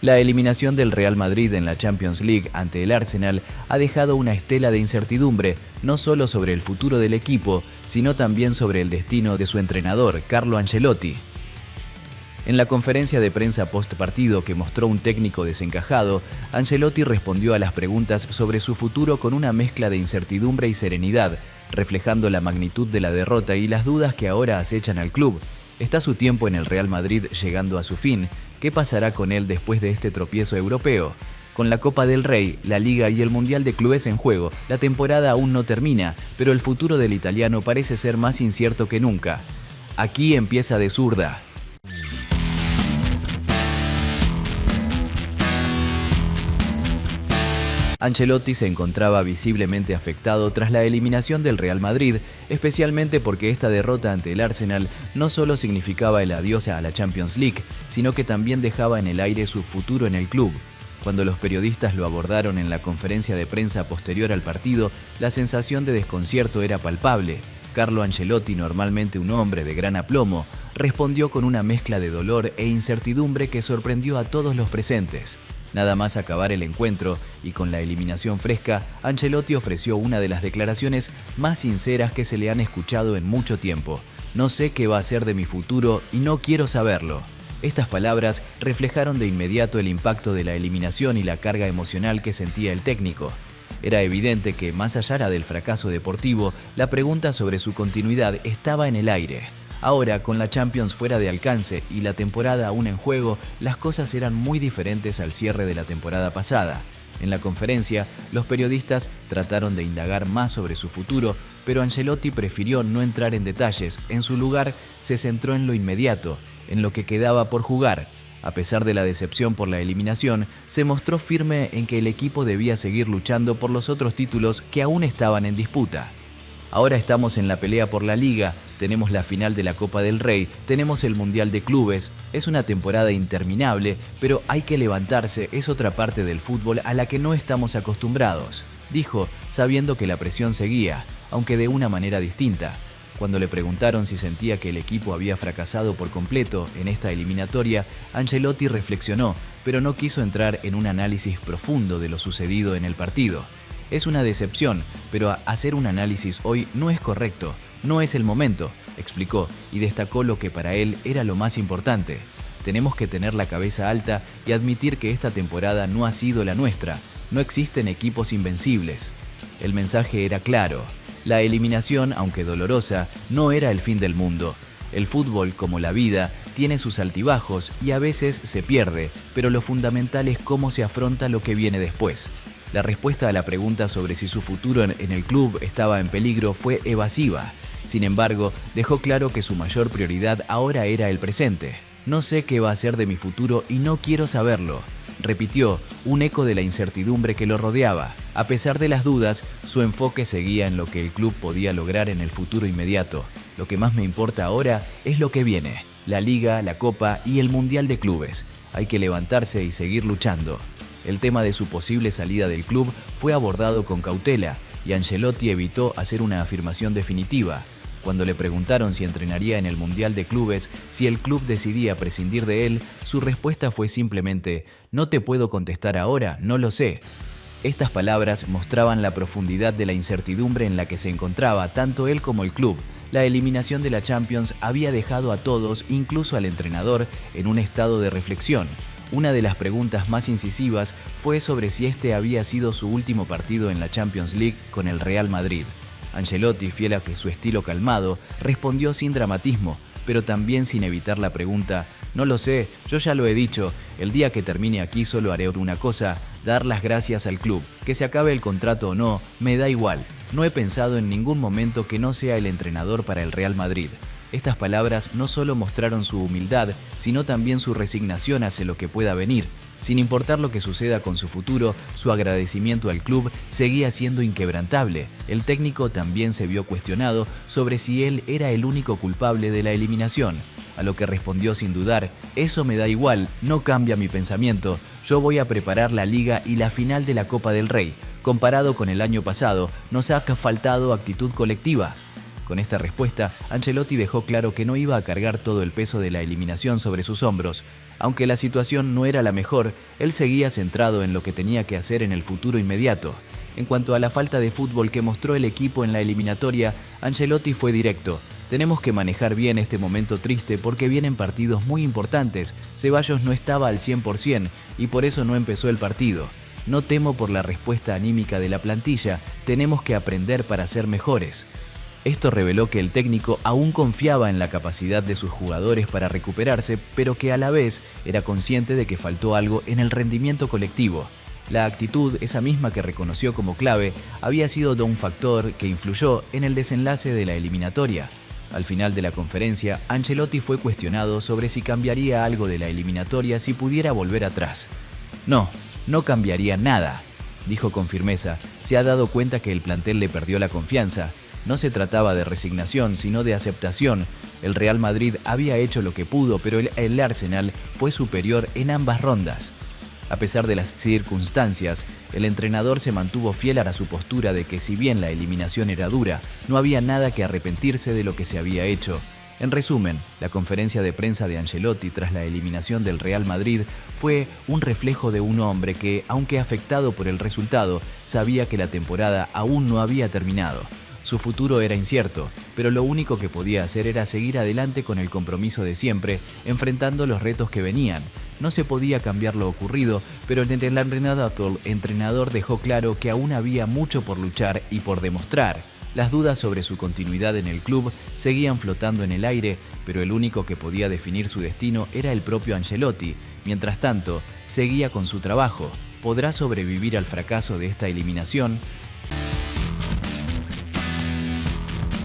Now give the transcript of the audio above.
La eliminación del Real Madrid en la Champions League ante el Arsenal ha dejado una estela de incertidumbre, no solo sobre el futuro del equipo, sino también sobre el destino de su entrenador, Carlo Ancelotti. En la conferencia de prensa post-partido que mostró un técnico desencajado, Ancelotti respondió a las preguntas sobre su futuro con una mezcla de incertidumbre y serenidad, reflejando la magnitud de la derrota y las dudas que ahora acechan al club. ¿Está su tiempo en el Real Madrid llegando a su fin? ¿Qué pasará con él después de este tropiezo europeo? Con la Copa del Rey, la Liga y el Mundial de Clubes en juego, la temporada aún no termina, pero el futuro del italiano parece ser más incierto que nunca. Aquí empieza de zurda. Ancelotti se encontraba visiblemente afectado tras la eliminación del Real Madrid, especialmente porque esta derrota ante el Arsenal no solo significaba el adiós a la Champions League, sino que también dejaba en el aire su futuro en el club. Cuando los periodistas lo abordaron en la conferencia de prensa posterior al partido, la sensación de desconcierto era palpable. Carlo Ancelotti, normalmente un hombre de gran aplomo, respondió con una mezcla de dolor e incertidumbre que sorprendió a todos los presentes. Nada más acabar el encuentro y con la eliminación fresca, Ancelotti ofreció una de las declaraciones más sinceras que se le han escuchado en mucho tiempo. No sé qué va a ser de mi futuro y no quiero saberlo. Estas palabras reflejaron de inmediato el impacto de la eliminación y la carga emocional que sentía el técnico. Era evidente que, más allá del fracaso deportivo, la pregunta sobre su continuidad estaba en el aire. Ahora, con la Champions fuera de alcance y la temporada aún en juego, las cosas eran muy diferentes al cierre de la temporada pasada. En la conferencia, los periodistas trataron de indagar más sobre su futuro, pero Ancelotti prefirió no entrar en detalles. En su lugar, se centró en lo inmediato, en lo que quedaba por jugar. A pesar de la decepción por la eliminación, se mostró firme en que el equipo debía seguir luchando por los otros títulos que aún estaban en disputa. Ahora estamos en la pelea por la Liga, tenemos la final de la Copa del Rey, tenemos el Mundial de Clubes. Es una temporada interminable, pero hay que levantarse, es otra parte del fútbol a la que no estamos acostumbrados, dijo, sabiendo que la presión seguía, aunque de una manera distinta. Cuando le preguntaron si sentía que el equipo había fracasado por completo en esta eliminatoria, Ancelotti reflexionó, pero no quiso entrar en un análisis profundo de lo sucedido en el partido. Es una decepción, pero hacer un análisis hoy no es correcto, no es el momento, explicó y destacó lo que para él era lo más importante. Tenemos que tener la cabeza alta y admitir que esta temporada no ha sido la nuestra, no existen equipos invencibles. El mensaje era claro, la eliminación, aunque dolorosa, no era el fin del mundo. El fútbol, como la vida, tiene sus altibajos y a veces se pierde, pero lo fundamental es cómo se afronta lo que viene después. La respuesta a la pregunta sobre si su futuro en el club estaba en peligro fue evasiva. Sin embargo, dejó claro que su mayor prioridad ahora era el presente. No sé qué va a ser de mi futuro y no quiero saberlo, repitió, un eco de la incertidumbre que lo rodeaba. A pesar de las dudas, su enfoque seguía en lo que el club podía lograr en el futuro inmediato. Lo que más me importa ahora es lo que viene, la Liga, la Copa y el Mundial de Clubes. Hay que levantarse y seguir luchando. El tema de su posible salida del club fue abordado con cautela y Ancelotti evitó hacer una afirmación definitiva. Cuando le preguntaron si entrenaría en el Mundial de Clubes, si el club decidía prescindir de él, su respuesta fue simplemente: «No te puedo contestar ahora, no lo sé». Estas palabras mostraban la profundidad de la incertidumbre en la que se encontraba tanto él como el club. La eliminación de la Champions había dejado a todos, incluso al entrenador, en un estado de reflexión. Una de las preguntas más incisivas fue sobre si este había sido su último partido en la Champions League con el Real Madrid. Ancelotti, fiel a su estilo calmado, respondió sin dramatismo, pero también sin evitar la pregunta: «No lo sé, yo ya lo he dicho, el día que termine aquí solo haré una cosa, dar las gracias al club. Que se acabe el contrato o no, me da igual. No he pensado en ningún momento que no sea el entrenador para el Real Madrid». Estas palabras no solo mostraron su humildad, sino también su resignación hacia lo que pueda venir. Sin importar lo que suceda con su futuro, su agradecimiento al club seguía siendo inquebrantable. El técnico también se vio cuestionado sobre si él era el único culpable de la eliminación, a lo que respondió sin dudar: «Eso me da igual, no cambia mi pensamiento. Yo voy a preparar la Liga y la final de la Copa del Rey. Comparado con el año pasado, nos ha faltado actitud colectiva». Con esta respuesta, Ancelotti dejó claro que no iba a cargar todo el peso de la eliminación sobre sus hombros. Aunque la situación no era la mejor, él seguía centrado en lo que tenía que hacer en el futuro inmediato. En cuanto a la falta de fútbol que mostró el equipo en la eliminatoria, Ancelotti fue directo. Tenemos que manejar bien este momento triste porque vienen partidos muy importantes. Ceballos no estaba al 100% y por eso no empezó el partido. No temo por la respuesta anímica de la plantilla, tenemos que aprender para ser mejores. Esto reveló que el técnico aún confiaba en la capacidad de sus jugadores para recuperarse, pero que a la vez era consciente de que faltó algo en el rendimiento colectivo. La actitud, esa misma que reconoció como clave, había sido un factor que influyó en el desenlace de la eliminatoria. Al final de la conferencia, Ancelotti fue cuestionado sobre si cambiaría algo de la eliminatoria si pudiera volver atrás. No cambiaría nada, dijo con firmeza. Se ha dado cuenta que el plantel le perdió la confianza. No se trataba de resignación, sino de aceptación. El Real Madrid había hecho lo que pudo, pero el Arsenal fue superior en ambas rondas. A pesar de las circunstancias, el entrenador se mantuvo fiel a su postura de que si bien la eliminación era dura, no había nada que arrepentirse de lo que se había hecho. En resumen, la conferencia de prensa de Ancelotti tras la eliminación del Real Madrid fue un reflejo de un hombre que, aunque afectado por el resultado, sabía que la temporada aún no había terminado. Su futuro era incierto, pero lo único que podía hacer era seguir adelante con el compromiso de siempre, enfrentando los retos que venían. No se podía cambiar lo ocurrido, pero el entrenador dejó claro que aún había mucho por luchar y por demostrar. Las dudas sobre su continuidad en el club seguían flotando en el aire, pero el único que podía definir su destino era el propio Ancelotti. Mientras tanto, seguía con su trabajo. ¿Podrá sobrevivir al fracaso de esta eliminación?